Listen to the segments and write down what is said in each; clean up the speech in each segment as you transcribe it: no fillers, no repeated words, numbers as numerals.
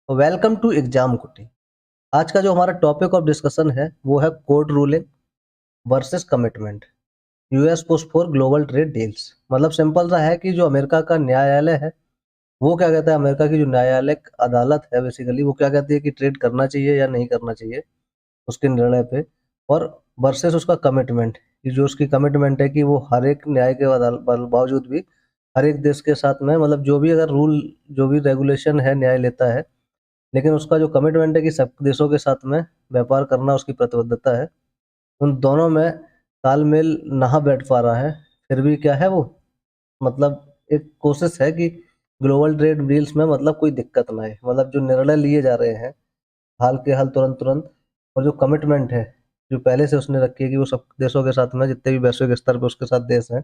Welcome to exam कुटी। आज का जो हमारा टॉपिक ऑफ डिस्कशन है वो है court ruling versus commitment, US push for global trade deals. मतलब सिंपल सा है कि जो अमेरिका का न्यायालय है वो क्या कहता है, अमेरिका की जो न्यायालय अदालत है बेसिकली वो क्या कहती है कि ट्रेड करना चाहिए या नहीं करना चाहिए उसके निर्णय पे, और वर्सेस उसका कमिटमेंट कि जो उसकी कमिटमेंट है कि वो हर एक न्याय के बावजूद भी हर एक देश के साथ में, मतलब जो भी अगर रूल जो भी रेगुलेशन है न्याय लेता है, लेकिन उसका जो कमिटमेंट है कि सब देशों के साथ में व्यापार करना उसकी प्रतिबद्धता है, उन दोनों में तालमेल ना बैठ पा रहा है। फिर भी क्या है वो, मतलब एक कोशिश है कि ग्लोबल ट्रेड डील्स में मतलब कोई दिक्कत ना आए, मतलब जो निर्णय लिए जा रहे हैं हाल के हाल तुरंत तुरंत, और जो कमिटमेंट है जो पहले से उसने रखी है कि वो सब देशों के साथ में जितने भी वैश्विक स्तर पर उसके साथ देश हैं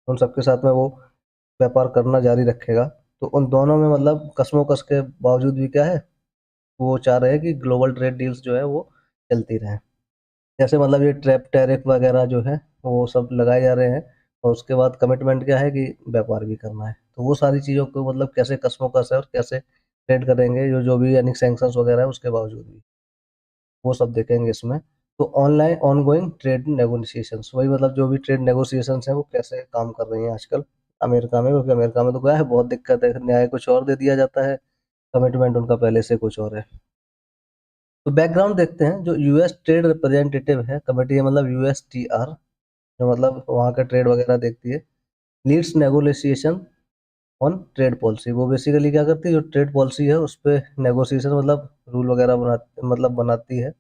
उन सबके साथ में वो व्यापार करना जारी रखेगा। तो उन दोनों में मतलब कशमोकश के बावजूद भी क्या है, वो चाह रहे हैं कि ग्लोबल ट्रेड डील्स जो है वो चलती रहें। जैसे मतलब ये ट्रैप टैरिफ वगैरह जो है वो सब लगाए जा रहे हैं, और उसके बाद कमिटमेंट क्या है कि व्यापार भी करना है। तो वो सारी चीज़ों को मतलब कैसे कशमकश है और कैसे ट्रेड करेंगे जो जो भी यानी सैंक्शंस वगैरह है उसके बावजूद भी, वो सब देखेंगे इसमें। तो ऑनलाइन ऑनगोइंग ट्रेड नेगोशिएशंस, वही मतलब जो भी ट्रेड नेगोशिएशंस हैं वो कैसे काम कर रही हैं आजकल अमेरिका में, क्योंकि अमेरिका में तो क्या है बहुत दिक्कत है, न्याय कुछ और दे दिया जाता है, कमिटमेंट उनका पहले से कुछ और है। तो बैकग्राउंड देखते हैं। जो यूएस ट्रेड रिप्रेजेंटेटिव है कमेटी है, मतलब यूएसटीआर, जो मतलब वहाँ का ट्रेड वगैरह देखती है, leads negotiation on trade policy. वो बेसिकली क्या करती है, जो ट्रेड पॉलिसी है उस पर नेगोशिएशन मतलब रूल वगैरह बनाती है,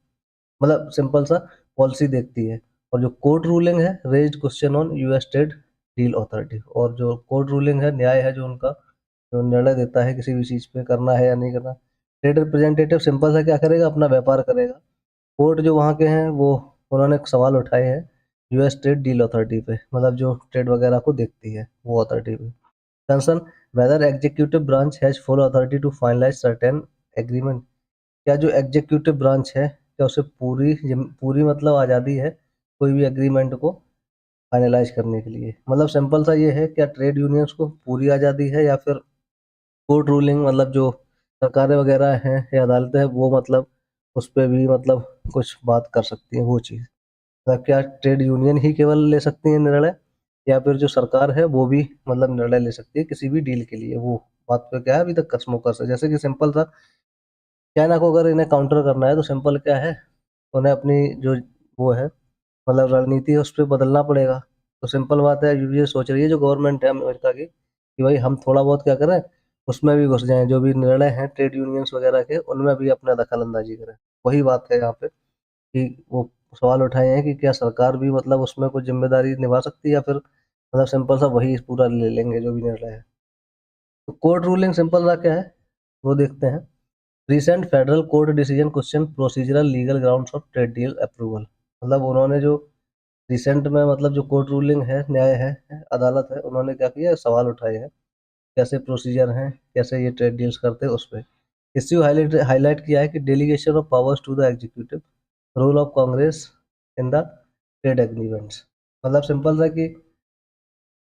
मतलब सिंपल सा पॉलिसी देखती है। और जो कोर्ट रूलिंग है raised question on US trade deal authority, और जो कोर्ट रूलिंग है न्याय है जो उनका जो निर्णय देता है किसी भी चीज़ पे करना है या नहीं करना। ट्रेड रिप्रेजेंटेटिव सिंपल सा क्या करेगा, अपना व्यापार करेगा। कोर्ट जो वहाँ के हैं वो उन्होंने सवाल उठाए हैं यूएस ट्रेड डील अथॉरिटी पे, मतलब जो ट्रेड वगैरह को देखती है वो अथॉरिटी पे। Concern whether executive branch has full authority to finalise certain agreement, क्या जो एग्जीक्यूटिव ब्रांच है क्या उसे पूरी मतलब आज़ादी है कोई भी एग्रीमेंट को फाइनलाइज करने के लिए। मतलब सिंपल सा ये है, क्या ट्रेड यूनियंस को पूरी आज़ादी है या फिर कोर्ट रूलिंग, मतलब जो सरकारें वगैरह हैं या अदालतें हैं वो मतलब उस पर भी मतलब कुछ बात कर सकती हैं वो चीज़। मतलब क्या ट्रेड यूनियन ही केवल ले सकती है निर्णय, या फिर जो सरकार है वो भी मतलब निर्णय ले सकती है किसी भी डील के लिए, वो बात पे क्या है अभी तक कसमोकस है। जैसे कि सिंपल सा, चाइना को अगर इन्हें काउंटर करना है तो सिंपल क्या है, उन्हें अपनी जो वो है मतलब रणनीति है उस पर बदलना पड़ेगा। तो सिंपल बात है, ये सोच रही है जो गवर्नमेंट है अमेरिका की कि भाई हम थोड़ा बहुत क्या करें, उसमें भी घुस जाएं, जो भी निर्णय हैं ट्रेड यूनियंस वगैरह के उनमें भी अपना दखल अंदाजी करें। वही बात है यहाँ पे कि वो सवाल उठाए हैं कि क्या सरकार भी मतलब उसमें कुछ जिम्मेदारी निभा सकती है, या फिर मतलब सिंपल सा वही पूरा ले लेंगे जो भी निर्णय है। तो कोर्ट रूलिंग सिंपल सा क्या है वो देखते हैं। Recent federal court decision question procedural legal grounds of trade deal approval, मतलब उन्होंने जो रिसेंट में मतलब जो कोर्ट रूलिंग है न्याय है अदालत है, उन्होंने क्या किया सवाल उठाए हैं कैसे प्रोसीजर हैं कैसे ये ट्रेड डील्स करते हैं उस पर। इश्यू हाईलाइट किया है कि delegation of powers to the executive, role of Congress in the trade agreements. मतलब सिंपल सा कि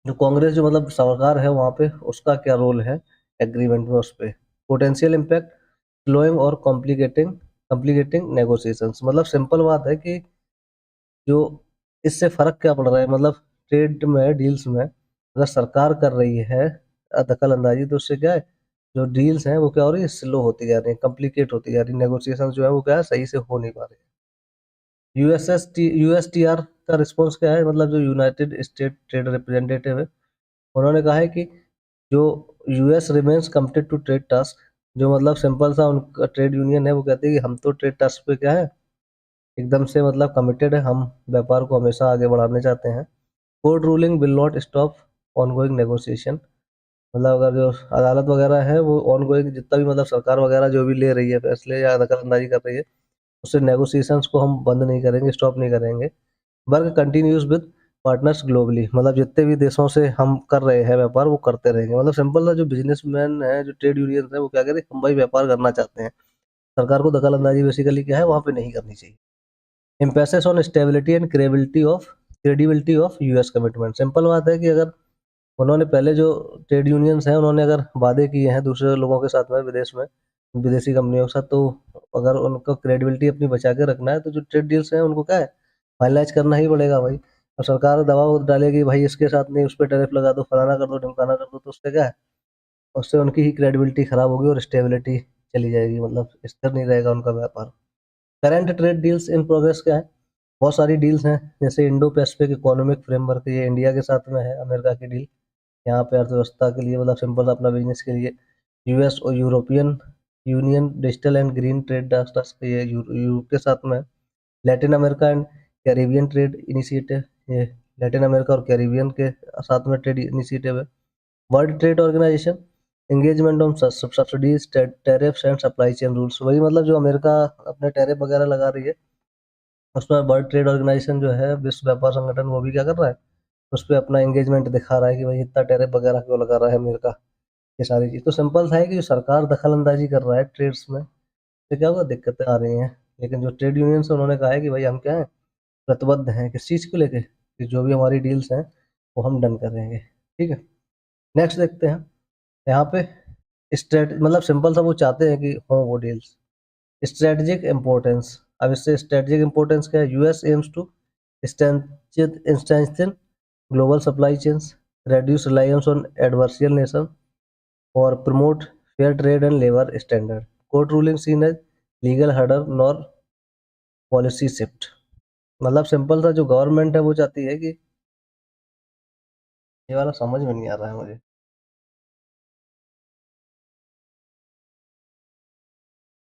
जो कांग्रेस जो मतलब सरकार है वहाँ पे उसका क्या रोल है एग्रीमेंट में उस पर। पोटेंशियल इम्पैक्ट स्लोइंग और कॉम्प्लिकेटिंग कॉम्प्लिकेटिंग नेगोशिएशंस, मतलब सिंपल बात है कि जो इससे फर्क क्या पड़ रहा है, मतलब ट्रेड में डील्स में अगर सरकार कर रही है दखल अंदाजी तो उससे क्या है, जो डील्स हैं वो क्या हो रही है स्लो होती जा रही है, कॉम्प्लिकेट होती जा रही है, नेगोशिएशन जो है वो क्या है सही से हो नहीं पा रहे हैं। यूएसटीआर का रिस्पॉन्स क्या है, मतलब जो यूनाइटेड स्टेट ट्रेड रिप्रेजेंटेटिव है उन्होंने कहा है कि जो US remains committed to trade task, जो मतलब सिंपल सा उनका ट्रेड यूनियन है वो कहते हैं कि हम तो ट्रेड टास्क पे क्या है एकदम से मतलब कमिटेड है, हम व्यापार को हमेशा आगे बढ़ाने चाहते हैं। Court ruling will not stop ongoing negotiation, मतलब अगर जो अदालत वगैरह है वो ऑनगोइंग जितना भी मतलब सरकार वगैरह जो भी ले रही है फैसले या दखल अंदाजी कर रही है उससे नेगोशिएशंस को हम बंद नहीं करेंगे, स्टॉप नहीं करेंगे। Work continues with partners globally, मतलब जितने भी देशों से हम कर रहे हैं व्यापार वो करते रहेंगे। मतलब सिंपल सा जो बिजनेसमैन है जो ट्रेड यूनियन है वो क्या करें, हम भाई व्यापार करना चाहते हैं, सरकार को दखल अंदाजी बेसिकली क्या है वहाँ पे नहीं करनी चाहिए। Emphasis on stability and credibility of US commitment, simple बात है कि अगर उन्होंने पहले जो ट्रेड यूनियंस हैं उन्होंने अगर वादे किए हैं दूसरे लोगों के साथ में विदेश में विदेशी कंपनियों के साथ। तो अगर उनको क्रेडिबिलिटी अपनी बचा के रखना है तो जो ट्रेड डील्स हैं उनको क्या है, फाइनलाइज करना ही पड़ेगा भाई। और सरकार दबाव डालेगी भाई इसके साथ नहीं, उस पर टैरिफ लगा दो, फलाना कर दो, ढिमकाना कर दो, तो उससे क्या है, उससे उनकी ही क्रेडिबिलिटी खराब होगी और स्टेबिलिटी चली जाएगी, मतलब स्थिर नहीं रहेगा उनका व्यापार। Current trade deals in progress क्या है, बहुत सारी डील्स हैं, जैसे इंडो पैसिफिक इकोनॉमिक फ्रेमवर्क, ये इंडिया के साथ में है, अमेरिका की डील। यहाँ पे अर्थव्यवस्था के लिए, मतलब सिंपल अपना बिजनेस के लिए। यूएस और European Union digital and green trade डास्टर्स ये यूरोप के साथ में है। Latin America and Caribbean trade initiative, ये लैटिन अमेरिका और कैरिबियन के साथ में ट्रेड इनिशिएटिव है। World Trade Organization, engagement on subsidies, tariffs and supply chain rules, वही मतलब जो अमेरिका अपने टैरिफ वगैरह लगा रही है, उसमें वर्ल्ड ट्रेड ऑर्गेनाइजेशन जो है, विश्व व्यापार संगठन, वो भी क्या कर रहा है, उस पर अपना एंगेजमेंट दिखा रहा है कि भाई इतना टैरिफ वगैरह क्यों लगा रहा है अमेरिका, ये सारी चीज। तो सिंपल सा है कि जो सरकार दखल अंदाजी कर रहा है ट्रेड्स में, तो क्या होगा, दिक्कतें आ रही हैं। लेकिन जो ट्रेड यूनियन से उन्होंने कहा है कि भाई हम क्या है, प्रतिबद्ध हैं किस चीज को लेके, कि जो भी हमारी डील्स हैं वो हम डन करेंगे। ठीक है, नेक्स्ट देखते हैं। यहाँ पे स्ट्रेट मतलब सिंपल सा वो चाहते हैं कि हो वो डील्स। स्ट्रेटेजिक इम्पोर्टेंस, अब इससे स्ट्रेटेजिक इम्पोर्टेंस क्या है, US aims to strengthen global supply chains, reduce reliance on adversarial nations, or promote fair trade and labor standard. Court ruling seen as legal hurdle nor policy shift। मतलब simple सा जो government है वो चाहती है कि, ये वाला समझ में नहीं आ रहा है मुझे।